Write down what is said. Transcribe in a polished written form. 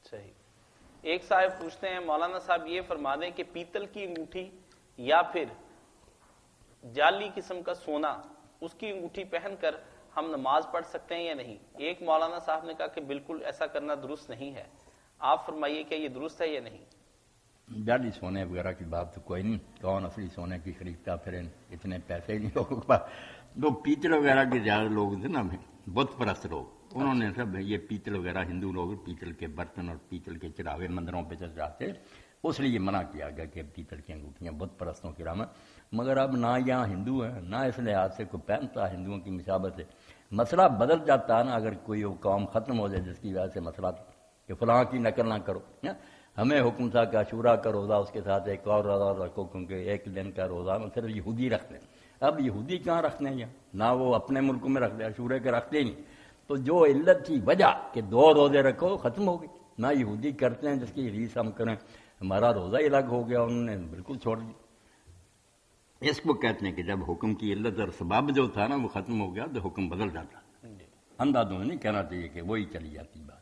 صحیح. ایک صاحب پوچھتے ہیں مولانا صاحب یہ فرما دیں کہ پیتل کی انگوٹھی یا پھر جعلی قسم کا سونا اس کی انگوٹھی پہن کر ہم نماز پڑھ سکتے ہیں یا نہیں؟ ایک مولانا صاحب نے کہا کہ بالکل ایسا کرنا درست نہیں ہے. آپ فرمائیے کہ یہ درست ہے یا نہیں؟ جعلی سونے وغیرہ کی بات تو کوئی نہیں، کون اصلی سونے کی خریدتا، پھر اتنے پیسے ہی نہیں لوگوں کے پاس. وہ پیتل وغیرہ کے زیادہ لوگ تھے نا، بت پرست لوگ، انہوں نے سب یہ پیتل وغیرہ، ہندو لوگ پیتل کے برتن اور پیتل کے چراغے مندروں پہ چڑھاتے، اس لیے منع کیا گیا کہ پیتل کی انگوٹھیاں بت پرستوں کی راہ میں. مگر اب نہ یہاں ہندو ہیں نہ اس لحاظ سے کوئی پہنتا ہندوؤں کی مشابت سے. مسئلہ بدل جاتا ہے نا، اگر کوئی وہ قوم ختم ہو جائے جس کی وجہ سے مسئلہ کہ فلاں کی نقل نہ کرو. ہمیں حکم تھا کہ عاشورہ کا روزہ اس کے ساتھ ایک اور روزہ رکھو، کیونکہ ایک دن کا روزہ صرف یہودی رکھتے ہیں. اب یہودی کہاں رکھتے ہیں، نہ وہ اپنے ملک میں رکھتے، عاشورے کے رکھتے ہی نہیں. تو جو علت تھی وجہ کہ 2 روزے رکھو ختم ہو گئی. نہ یہودی کرتے ہیں جس کی ریس ہم کریں، ہمارا روزہ ہی الگ ہو گیا، انہوں نے بالکل چھوڑ دی. اس کو کہتے ہیں کہ جب حکم کی علت اور سبب جو تھا نا وہ ختم ہو گیا تو حکم بدل جاتا. اندھا دھند نہیں کہنا چاہیے کہ وہی چلی جاتی بات.